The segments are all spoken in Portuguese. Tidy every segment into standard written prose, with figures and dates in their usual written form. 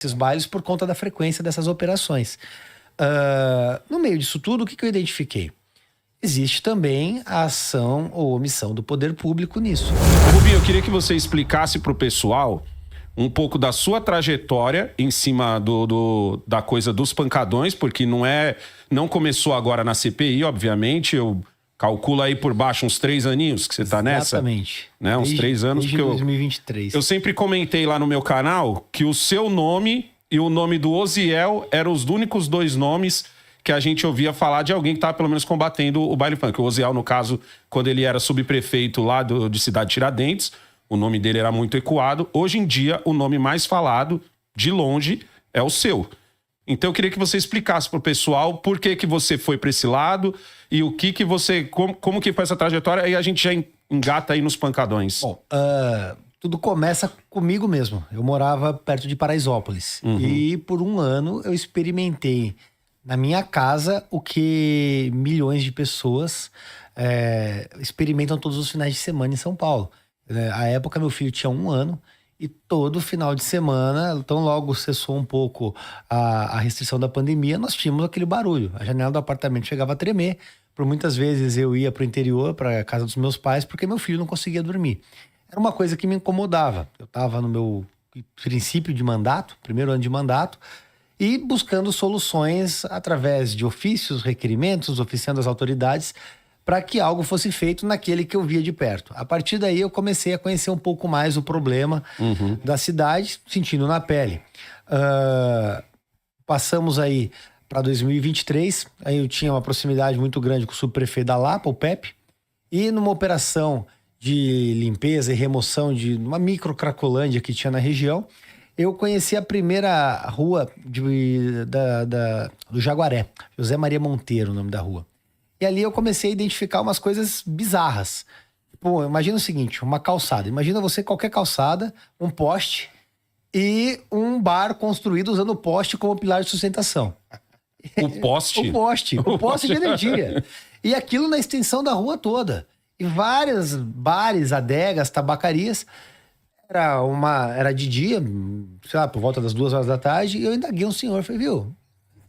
esses bailes por conta da frequência dessas operações. No meio disso tudo, o que eu identifiquei? Existe também a ação ou omissão do poder público nisso. Rubinho, eu queria que você explicasse para o pessoal um pouco da sua trajetória em cima da coisa dos pancadões, porque não começou agora na CPI, obviamente. Eu calculo aí por baixo uns 3 aninhos que você tá nessa. Exatamente. Né? Uns 3 anos. Desde 2023. Eu sempre comentei lá no meu canal que o seu nome e o nome do Osiel eram os únicos 2 nomes que a gente ouvia falar de alguém que estava pelo menos combatendo o baile funk. O Osiel, no caso, quando ele era subprefeito lá de Cidade Tiradentes, o nome dele era muito ecoado. Hoje em dia, o nome mais falado, de longe, é o seu. Então eu queria que você explicasse pro pessoal por que você foi para esse lado e o que você... Como que foi essa trajetória, aí a gente já engata aí nos pancadões. Bom, tudo começa comigo mesmo. Eu morava perto de Paraisópolis. E por 1 ano eu experimentei na minha casa o que milhões de pessoas experimentam todos os finais de semana em São Paulo. À época, meu filho tinha 1 ano e todo final de semana, tão logo cessou um pouco a restrição da pandemia, nós tínhamos aquele barulho. A janela do apartamento chegava a tremer. Por muitas vezes eu ia para o interior, para a casa dos meus pais, porque meu filho não conseguia dormir. Era uma coisa que me incomodava. Eu estava no meu princípio de mandato, 1º ano de mandato, e buscando soluções através de ofícios, requerimentos, oficiando as autoridades, para que algo fosse feito naquele que eu via de perto. A partir daí eu comecei a conhecer um pouco mais o problema da cidade, sentindo na pele. Passamos aí para 2023, aí eu tinha uma proximidade muito grande com o subprefeito da Lapa, o Pepe, e numa operação de limpeza e remoção de uma micro cracolândia que tinha na região, eu conheci a primeira rua do Jaguaré, José Maria Monteiro, o nome da rua. E ali eu comecei a identificar umas coisas bizarras. Pô, imagina o seguinte, uma calçada. Imagina você qualquer calçada, um poste e um bar construído usando o poste como pilar de sustentação. O poste? O poste de energia. E aquilo na extensão da rua toda. E vários bares, adegas, tabacarias. Era de dia, sei lá, por volta das 2 horas da tarde, e eu indaguei um senhor. Falei, viu,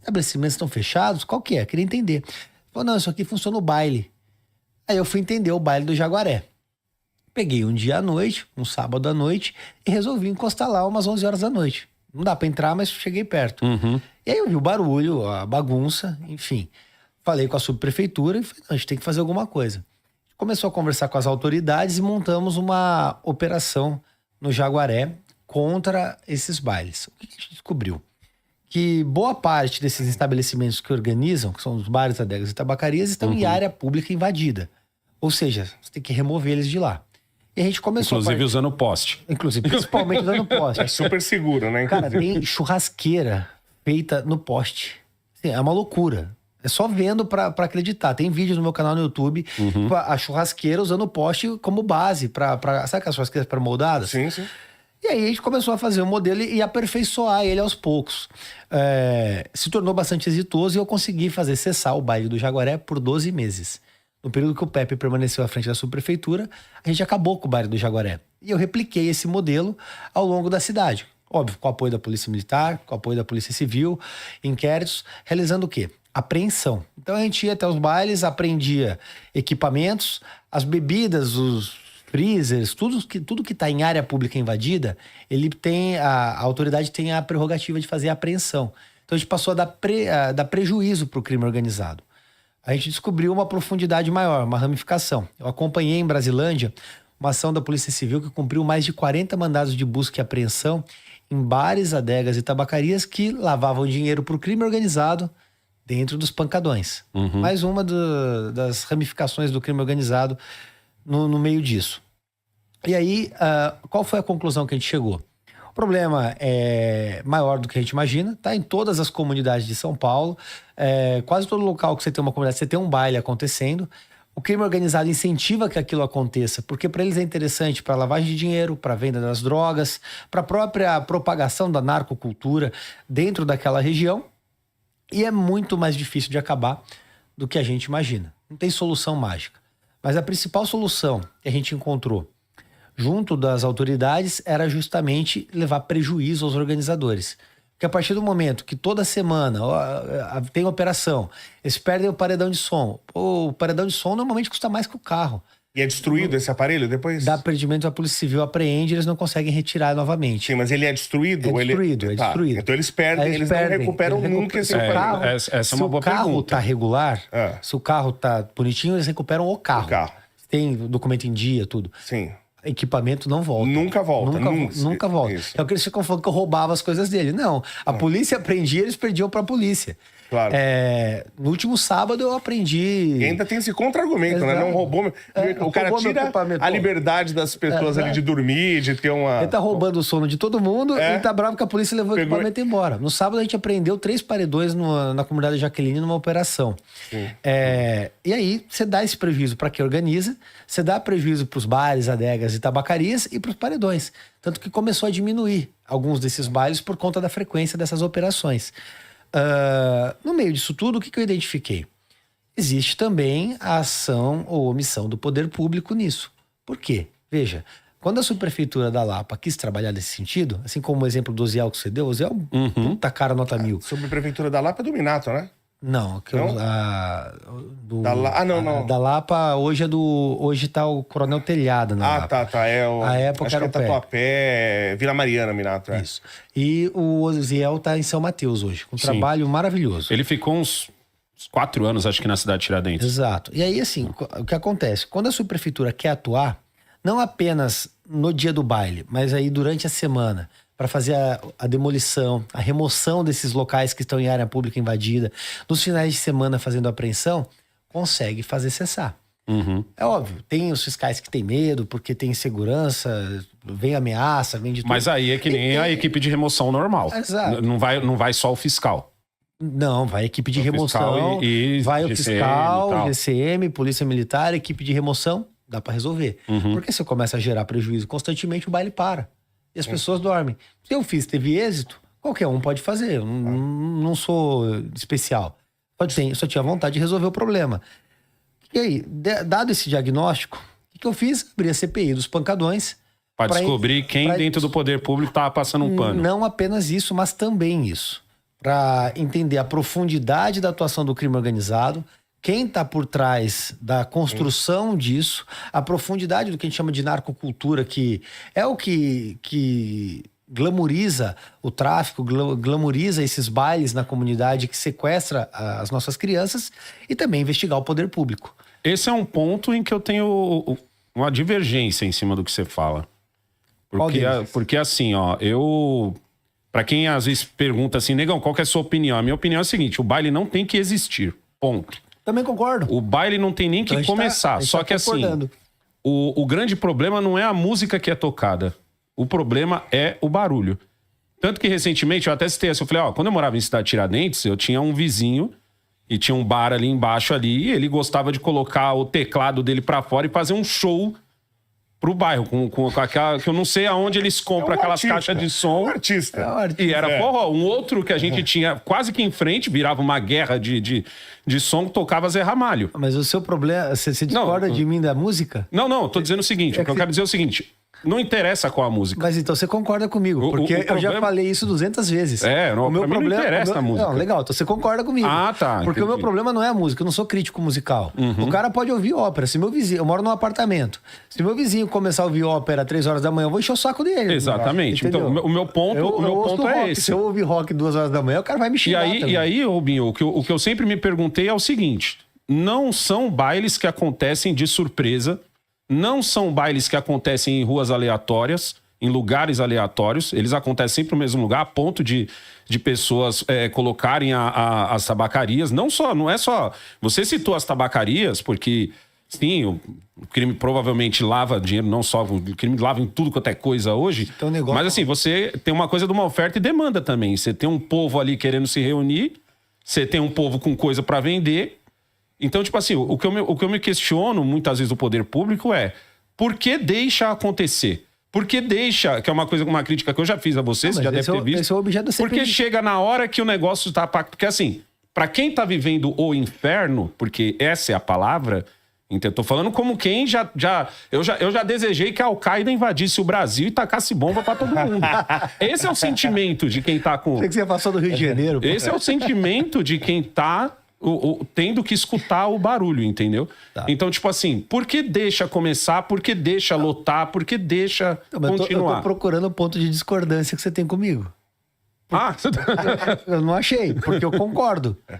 estabelecimentos estão fechados? Qual que é? Queria entender. Falou, não, isso aqui funciona o baile. Aí eu fui entender o baile do Jaguaré. Peguei um dia à noite, um sábado à noite, e resolvi encostar lá umas 11 horas da noite. Não dá pra entrar, mas cheguei perto. E aí eu vi o barulho, a bagunça, enfim. Falei com a subprefeitura e falei, não, a gente tem que fazer alguma coisa. Começou a conversar com as autoridades e montamos uma operação no Jaguaré contra esses bailes. O que a gente descobriu? Que boa parte desses estabelecimentos que organizam, que são os bares, adegas e tabacarias, estão em área pública invadida. Ou seja, você tem que remover eles de lá. E a gente começou... Inclusive usando poste. Inclusive, principalmente usando poste. É super seguro, né? Cara, tem churrasqueira feita no poste. Assim, é uma loucura. É só vendo pra acreditar. Tem vídeos no meu canal no YouTube, a churrasqueira usando o poste como base sabe aquelas churrasqueiras pré-moldadas? Sim, sim. E aí a gente começou a fazer o modelo e aperfeiçoar ele aos poucos. Se tornou bastante exitoso e eu consegui fazer cessar o baile do Jaguaré por 12 meses. No período que o Pepe permaneceu à frente da subprefeitura, a gente acabou com o baile do Jaguaré. E eu repliquei esse modelo ao longo da cidade. Óbvio, com o apoio da Polícia Militar, com o apoio da Polícia Civil, inquéritos, realizando o quê? Apreensão. Então a gente ia até os bailes, apreendia equipamentos, as bebidas, os freezers, tudo que está em área pública invadida, a autoridade tem a prerrogativa de fazer a apreensão. Então a gente passou a dar prejuízo para o crime organizado. A gente descobriu uma profundidade maior, uma ramificação. Eu acompanhei em Brasilândia uma ação da Polícia Civil que cumpriu mais de 40 mandados de busca e apreensão em bares, adegas e tabacarias que lavavam dinheiro para o crime organizado dentro dos pancadões. Mais uma das ramificações do crime organizado no meio disso. E aí, qual foi a conclusão que a gente chegou? O problema é maior do que a gente imagina, tá em todas as comunidades de São Paulo. Quase todo local que você tem uma comunidade, você tem um baile acontecendo. O crime organizado incentiva que aquilo aconteça, porque para eles é interessante para lavagem de dinheiro, para venda das drogas, para a própria propagação da narcocultura dentro daquela região. E é muito mais difícil de acabar do que a gente imagina. Não tem solução mágica. Mas a principal solução que a gente encontrou junto das autoridades era justamente levar prejuízo aos organizadores. Porque a partir do momento que toda semana tem operação, eles perdem o paredão de som. O paredão de som normalmente custa mais que o carro. E é destruído esse aparelho depois? Dá perdimento, a Polícia Civil apreende, eles não conseguem retirar novamente. Sim, mas ele é destruído? É destruído, ele... é destruído. Então eles perdem, eles não recuperam nunca esse aparelho. Essa é uma boa pergunta. Se o carro tá regular, se o carro tá bonitinho, eles recuperam o carro. Tem documento em dia, tudo. Sim. Equipamento não volta. Nunca volta. Nunca volta. Isso. É o que eles ficam falando que eu roubava as coisas dele. Não. A polícia prendia, eles perdiam pra polícia. Claro. No último sábado eu aprendi... E ainda tem esse contra-argumento, né? Não roubou... o cara tira a liberdade das pessoas ali de dormir, de ter uma... Ele tá roubando o sono de todo mundo e tá bravo que a polícia levou o equipamento embora. No sábado a gente apreendeu 3 paredões na comunidade Jaqueline numa operação. E aí você dá esse prejuízo para quem organiza, você dá prejuízo pros bares, adegas e tabacarias e pros paredões. Tanto que começou a diminuir alguns desses bailes por conta da frequência dessas operações. No meio disso tudo, o que eu identifiquei? Existe também a ação ou omissão do poder público nisso. Por quê? Veja, quando a subprefeitura da Lapa quis trabalhar nesse sentido, assim como o exemplo do Oziel que você deu, o Oziel puta cara nota 1000. Subprefeitura da Lapa é do Minato, né? Não, não. Da Lapa hoje tá o Coronel Telhada na Lapa. Tá. A época acho era que é Tatuapé, Vila Mariana, Minato. Isso. E o Oziel tá em São Mateus hoje, com um trabalho maravilhoso. Ele ficou uns 4 anos, acho que, na cidade de Tiradentes. Exato. E aí, assim, o que acontece? Quando a subprefeitura quer atuar, não apenas no dia do baile, mas aí durante a semana, para fazer a demolição, a remoção desses locais que estão em área pública invadida, nos finais de semana fazendo apreensão, consegue fazer cessar. É óbvio, tem os fiscais que têm medo, porque tem insegurança, vem ameaça, vem de tudo. Mas aí é que nem a equipe de remoção normal. Exato. Não vai só o fiscal. Não, vai a equipe de remoção, vai o fiscal, GCM, Polícia Militar, equipe de remoção, dá para resolver. Porque se eu começar a gerar prejuízo constantemente, o baile para. E as pessoas dormem. Se eu teve êxito, qualquer um pode fazer. Eu não sou especial. Só tinha vontade de resolver o problema. E aí, dado esse diagnóstico, o que eu fiz? Abri a CPI dos pancadões. Para descobrir quem dentro do poder público estava passando um pano. Não apenas isso, mas também isso. Para entender a profundidade da atuação do crime organizado, quem está por trás da construção disso, a profundidade do que a gente chama de narcocultura, que é o que glamoriza o tráfico, glamoriza esses bailes na comunidade que sequestra as nossas crianças, e também investigar o poder público. Esse é um ponto em que eu tenho uma divergência em cima do que você fala. Porque assim, pra quem às vezes pergunta assim, negão, qual que é a sua opinião? A minha opinião é a seguinte, o baile não tem que existir, ponto. Também concordo. O baile não tem nem que começar. Só que assim, o grande problema não é a música que é tocada. O problema é o barulho. Tanto que recentemente, eu até citei assim, eu falei, quando eu morava em Cidade Tiradentes, eu tinha um vizinho e tinha um bar ali embaixo ali, e ele gostava de colocar o teclado dele pra fora e fazer um show pro bairro, com aquela, que eu não sei aonde eles compram aquelas caixas de som. É um artista. E era forró. Um outro que a gente tinha quase que em frente, virava uma guerra de som, tocava Zé Ramalho. Mas o seu problema, você discorda de mim da música? Não, tô dizendo o seguinte, o que eu quero dizer é o seguinte, não interessa qual a música. Mas então você concorda comigo, porque eu já falei isso 200 vezes. O meu problema não interessa a música. Não, legal, então você concorda comigo. Tá. Porque o meu problema não é a música, eu não sou crítico musical. O cara pode ouvir ópera, se meu vizinho, eu moro num apartamento, se meu vizinho começar a ouvir ópera às 3 horas da manhã, eu vou encher o saco dele. Exatamente. Então, o meu ponto é esse. Se eu ouvir rock 2 horas da manhã, o cara vai me xingar também. E aí, Rubinho, o que eu sempre me perguntei é o seguinte, não são bailes que acontecem de surpresa, não são bailes que acontecem em ruas aleatórias, em lugares aleatórios. Eles acontecem sempre no mesmo lugar, a ponto de pessoas colocarem as tabacarias. Não é só... Você citou as tabacarias, porque, sim, o crime provavelmente lava dinheiro, não só... O crime lava em tudo quanto é coisa hoje. Então, mas, assim, você tem uma coisa de uma oferta e demanda também. Você tem um povo ali querendo se reunir, você tem um povo com coisa para vender. Então, tipo assim, o que eu me questiono muitas vezes do poder público é por que deixa acontecer? Por que deixa, que é uma crítica que eu já fiz a você, você já deve ter visto. Esse é o objeto da CPI. Porque chega na hora que o negócio tá... Porque assim, pra quem tá vivendo o inferno, porque essa é a palavra, Então, tô falando como quem eu já desejei que a Al-Qaeda invadisse o Brasil e tacasse bomba pra todo mundo. Esse é o sentimento de quem tá com... Sei que você passou do Rio de Janeiro. Pô. Esse é o sentimento de quem tá tendo que escutar o barulho, entendeu? Tá. Então, tipo assim, por que deixa começar? Por que deixa lotar? Por que deixa continuar? Eu tô procurando o ponto de discordância que você tem comigo. Ah, eu não achei, porque eu concordo.